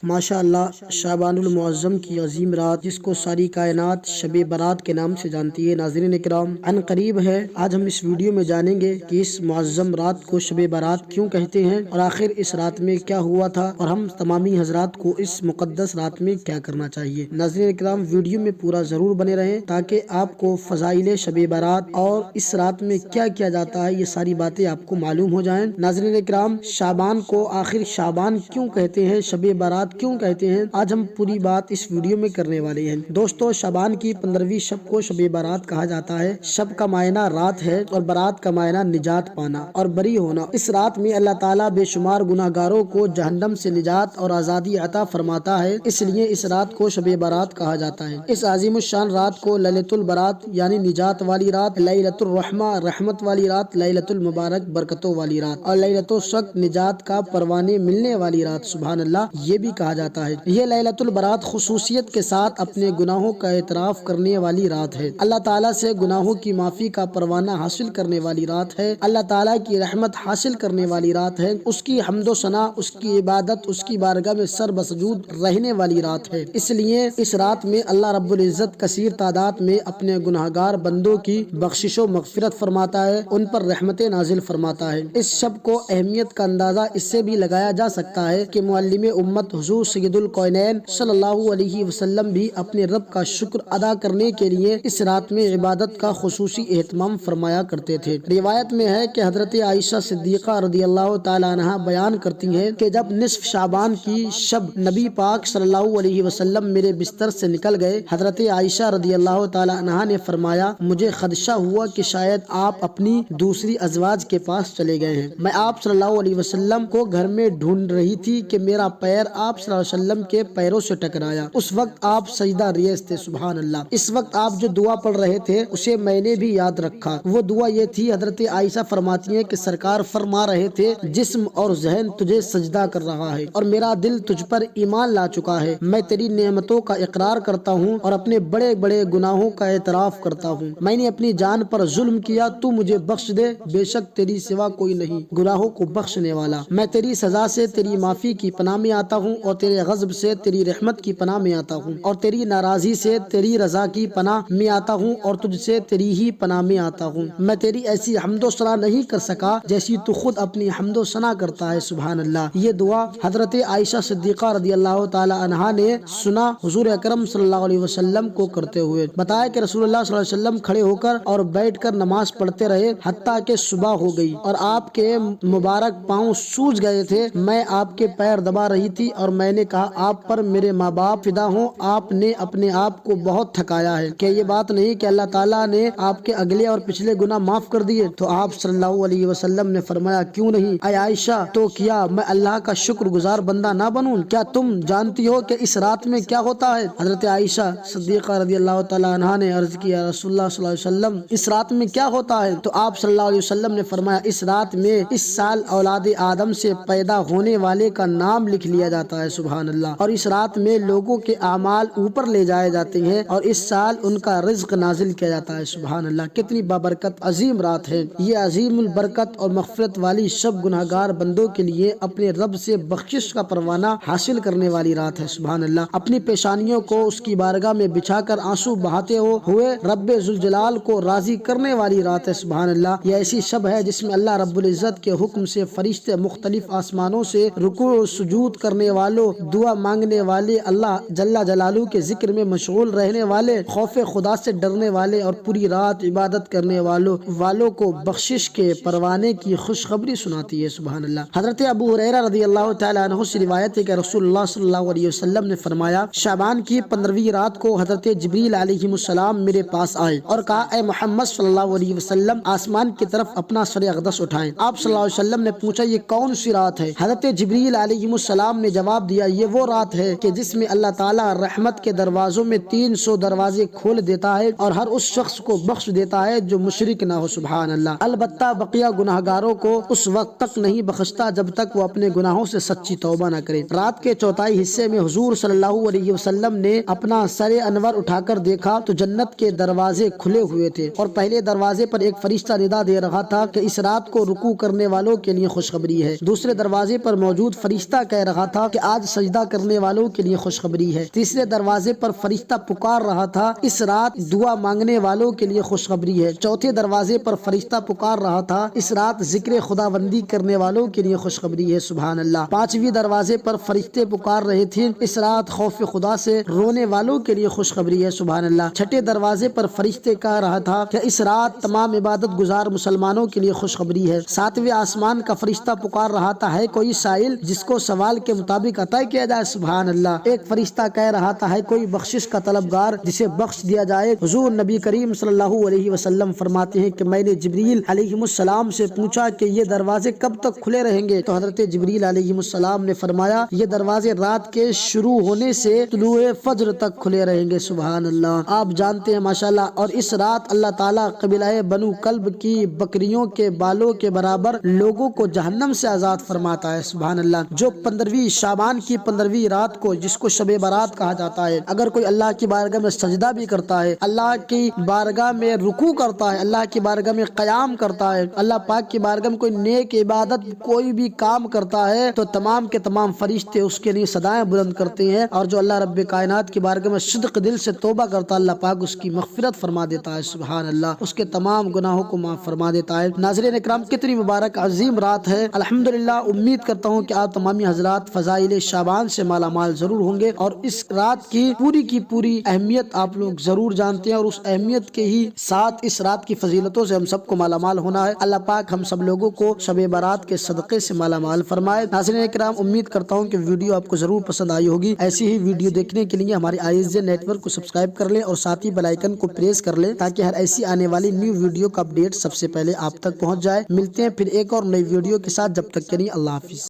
ماشاء اللہ شعبان المعظم کی عظیم رات جس کو ساری کائنات شب برات کے نام سے جانتی ہے۔ ناظرین اکرام، عن قریب ہے، آج ہم اس ویڈیو میں جانیں گے کہ اس معظم رات کو شب برات کیوں کہتے ہیں اور آخر اس رات میں کیا ہوا تھا اور ہم تمامی حضرات کو اس مقدس رات میں کیا کرنا چاہیے۔ ناظرین اکرام، ویڈیو میں پورا ضرور بنے رہیں تاکہ آپ کو فضائل شب برات اور اس رات میں کیا کیا جاتا ہے یہ ساری باتیں آپ کو معلوم ہو جائیں۔ ناظرین اکرام، شعبان کو آخر شعبان کیوں کہتے ہیں، شب برات کیوں کہتے ہیں، آج ہم پوری بات اس ویڈیو میں کرنے والے ہیں۔ دوستو، شعبان کی 15ویں شب کو شب برات کہا جاتا ہے۔ شب کا معنی رات ہے اور برات کا معنی نجات پانا اور بری ہونا۔ اس رات میں اللہ تعالیٰ بے شمار گناہگاروں کو جہنم سے نجات اور آزادی عطا فرماتا ہے، اس لیے اس رات کو شب برات کہا جاتا ہے۔ اس عظیم الشان رات کو لیلۃ البرات یعنی نجات والی رات، لیلۃ الرحمہ رحمت والی رات، لیلۃ المبارک برکتوں والی رات اور لیلۃ الشک نجات کا پروانے ملنے والی رات سبحان اللہ یہ بھی کہا جاتا ہے۔ یہ لیلۃ البرات خصوصیت کے ساتھ اپنے گناہوں کا اعتراف کرنے والی رات ہے، اللہ تعالیٰ سے گناہوں کی معافی کا پروانہ حاصل کرنے والی رات ہے، اللہ تعالیٰ کی رحمت حاصل کرنے والی رات ہے، اس کی حمد و ثنا، اس کی عبادت، اس کی بارگاہ میں سر بسجود رہنے والی رات ہے۔ اس لیے اس رات میں اللہ رب العزت کثیر تعداد میں اپنے گناہگار بندوں کی بخشش و مغفرت فرماتا ہے، ان پر رحمتیں نازل فرماتا ہے۔ اس شب کو اہمیت کا اندازہ اس سے بھی لگایا جا سکتا ہے کہ معلم امت حضور سید الکونین صلی اللہ علیہ وسلم بھی اپنے رب کا شکر ادا کرنے کے لیے اس رات میں عبادت کا خصوصی اہتمام فرمایا کرتے تھے۔ روایت میں ہے کہ حضرت عائشہ صدیقہ رضی اللہ تعالی عنہا بیان کرتی ہیں کہ جب نصف شعبان کی شب نبی پاک صلی اللہ علیہ وسلم میرے بستر سے نکل گئے، حضرت عائشہ رضی اللہ تعالی عنہا نے فرمایا مجھے خدشہ ہوا کہ شاید آپ اپنی دوسری ازواج کے پاس چلے گئے ہیں۔ میں آپ صلی اللہ علیہ وسلم کو گھر میں ڈھونڈ رہی تھی کہ میرا پیر آپ صلی اللہ علیہ وسلم کے پیروں سے ٹکرایا۔ اس وقت آپ سجدہ ریز تھے سبحان اللہ۔ اس وقت آپ جو دعا پڑھ رہے تھے اسے میں نے بھی یاد رکھا۔ وہ دعا یہ تھی، حضرت عائشہ فرماتی ہیں کہ سرکار فرما رہے تھے جسم اور ذہن تجھے سجدہ کر رہا ہے اور میرا دل تجھ پر ایمان لا چکا ہے۔ میں تیری نعمتوں کا اقرار کرتا ہوں اور اپنے بڑے بڑے گناہوں کا اعتراف کرتا ہوں۔ میں نے اپنی جان پر ظلم کیا، تو مجھے بخش دے، بے شک تیری سوا کوئی نہیں گناہوں کو بخشنے والا۔ میں تیری سزا سے تیری معافی کی پناہ میں آتا ہوں اور تیرے غضب سے تیری رحمت کی پناہ میں آتا ہوں اور تیری ناراضی سے تیری رضا کی پناہ میں آتا ہوں اور تجھ سے تیری ہی پناہ میں آتا ہوں۔ میں تیری ایسی حمد و ثنا نہیں کر سکا جیسی تو خود اپنی حمد و ثنا کرتا ہے سبحان اللہ۔ یہ دعا حضرت عائشہ صدیقہ رضی اللہ تعالی عنہا نے سنا حضور اکرم صلی اللہ علیہ وسلم کو کرتے ہوئے۔ بتایا کہ رسول اللہ صلی اللہ علیہ وسلم کھڑے ہو کر اور بیٹھ کر نماز پڑھتے رہے حتیٰ کہ صبح ہو گئی اور آپ کے مبارک پاؤں سوج گئے تھے۔ میں آپ کے پیر دبا رہی تھی اور میں نے کہا آپ پر میرے ماں باپ فدا ہوں، آپ نے اپنے آپ کو بہت تھکایا ہے، کیا یہ بات نہیں کہ اللہ تعالیٰ نے آپ کے اگلے اور پچھلے گناہ معاف کر دیے؟ تو آپ صلی اللہ علیہ وسلم نے فرمایا کیوں نہیں اے عائشہ، تو کیا میں اللہ کا شکر گزار بندہ نہ بنوں؟ کیا تم جانتی ہو کہ اس رات میں کیا ہوتا ہے؟ حضرت عائشہ صدیقہ رضی اللہ تعالی عنہا نے عرض کیا رسول اللہ صلی اللہ علیہ وسلم اس رات میں کیا ہوتا ہے؟ تو آپ صلی اللہ علیہ وسلم نے فرمایا اس رات میں اس سال اولاد آدم سے پیدا ہونے والے کا نام لکھ لیا جاتا ہے سبحان اللہ، اور اس رات میں لوگوں کے اعمال اوپر لے جائے جاتے ہیں اور اس سال ان کا رزق نازل کیا جاتا ہے سبحان اللہ۔ کتنی بابرکت عظیم رات ہے یہ، عظیم البرکت اور مغفرت والی شب گناہگار بندوں کے لیے اپنے رب سے بخشش کا پروانہ حاصل کرنے والی رات ہے سبحان اللہ۔ اپنی پیشانیوں کو اس کی بارگاہ میں بچھا کر آنسو بہاتے ہوئے رب ذوالجلال کو راضی کرنے والی رات ہے سبحان اللہ۔ یہ ایسی شب ہے جس میں اللہ رب العزت کے حکم سے فرشتے مختلف آسمانوں سے رکوع و سجود کرنے والوں، دعا مانگنے والے، اللہ جل جلالہ کے ذکر میں مشغول رہنے والے، خوف خدا سے ڈرنے والے اور پوری رات عبادت کرنے والوں کو بخشش کے پروانے کی خوشخبری سناتی ہے سبحان اللہ۔ حضرت ابو ہریرہ رضی اللہ تعالی عنہ سے روایت ہے کہ رسول اللہ صلی اللہ علیہ وسلم نے فرمایا شعبان کی 15ویں رات کو حضرت جبریل علیہ السلام میرے پاس آئے اور کہا اے محمد صلی اللہ علیہ وسلم آسمان کی طرف اپنا سر اقدس اٹھائیں۔ آپ صلی اللہ علیہ وسلم نے پوچھا یہ کون سی رات ہے؟ حضرت جبریل علیہ السلام نے جواب دیا یہ وہ رات ہے کہ جس میں اللہ تعالیٰ رحمت کے دروازوں میں 300 دروازے کھول دیتا ہے اور ہر اس شخص کو بخش دیتا ہے جو مشرک نہ ہو سبحان اللہ۔ البتہ بقیہ گناہگاروں کو اس وقت تک نہیں بخشتا جب تک وہ اپنے گناہوں سے سچی توبہ نہ کرے۔ رات کے چوتھائی حصے میں حضور صلی اللہ علیہ وسلم نے اپنا سر انور اٹھا کر دیکھا تو جنت کے دروازے کھلے ہوئے تھے اور پہلے دروازے پر ایک فرشتہ ندا دے رہا تھا کہ اس رات کو رکوع کرنے والوں کے لیے خوشخبری ہے۔ دوسرے دروازے پر موجود فرشتہ کہہ رہا تھا کہ آج سجدہ کرنے والوں کے لیے خوشخبری ہے۔ تیسرے دروازے پر فرشتہ پکار رہا تھا، اس رات دعا مانگنے والوں کے لیے خوشخبری ہے۔ چوتھے دروازے پر فرشتہ پکار رہا تھا، اس رات ذکر خداوندی کرنے والوں کے لیے خوشخبری ہے، سبحان اللہ۔ پانچویں دروازے پر فرشتے پکار رہے تھے، اس رات خوف خدا سے رونے والوں کے لیے خوشخبری ہے، سبحان اللہ۔ چھٹے دروازے پر فرشتے کہہ رہا تھا کہ اس رات تمام عبادت گزار مسلمانوں کے لیے خوشخبری ہے۔ ساتویں آسمان کا فرشتہ پکار رہا تھا، ہے کوئی سائل جس کو سوال کے مطابق عطا کیا جائے، سبحان اللہ۔ ایک فرشتہ کہہ رہا تھا، ہے کوئی بخشش کا طلبگار جسے بخش دیا جائے۔ حضور نبی کریم صلی اللہ علیہ وسلم فرماتے ہیں کہ میں نے جبریل علیہ السلام سے پوچھا کہ یہ دروازے کب تک کھلے رہیں گے، تو حضرت جبریل علیہ السلام نے فرمایا یہ دروازے رات کے شروع ہونے سے طلوع فجر تک کھلے رہیں گے، سبحان اللہ۔ آپ جانتے ہیں ماشاءاللہ، اور اس رات اللہ تعالیٰ قبیلہ بنو کلب کی بکریوں کے بالوں کے برابر لوگوں کو جہنم سے آزاد فرماتا ہے، سبحان اللہ۔ جو 15ویں شعبان کی 15ویں رات کو، جس کو شب برات کہا جاتا ہے، اگر کوئی اللہ کی بارگاہ میں سجدہ بھی کرتا ہے، اللہ کی بارگاہ میں رکوع کرتا ہے، اللہ کی بارگاہ میں قیام کرتا ہے، اللہ پاک کی بارگاہ میں کوئی نیک عبادت کوئی بھی کام کرتا ہے، تو تمام کے تمام فرشتے اس کے لیے صدائیں بلند کرتے ہیں، اور جو اللہ رب کائنات کی بارگاہ میں صدق دل سے توبہ کرتا ہے، اللہ پاک اس کی مغفرت فرما دیتا ہے، سبحان اللہ، اس کے تمام گناہوں کو معاف فرما دیتا ہے۔ ناظرین اکرام، کتنی مبارک عظیم رات ہے، الحمدللہ۔ امید کرتا ہوں کہ آپ تمامی حضرات فضائل شعبان سے مالا مال ضرور ہوں گے، اور اس رات کی پوری اہمیت آپ لوگ ضرور جانتے ہیں، اور اس اہمیت کے ہی ساتھ اس رات کی فضیلتوں سے ہم سب کو مالا مال ہونا ہے۔ اللہ پاک ہم سب لوگوں کو شب برات کے صدقے سے مالا مال فرمائے۔ ناظرین اکرام، امید کرتا ہوں کہ ویڈیو آپ کو ضرور پسند آئی ہوگی۔ ایسی ہی ویڈیو دیکھنے کے لیے ہمارے ISJ نیٹ ورک کو سبسکرائب کر لیں، اور ساتھ ہی بیل آئیکن کو پریس کر لیں، تاکہ ہر ایسی آنے والی نیو ویڈیو کا اپڈیٹ سب سے پہلے آپ تک پہنچ جائے۔ ملتے ہیں پھر ایک اور نئی ویڈیو کے ساتھ، جب تک کے لیے اللہ حافظ۔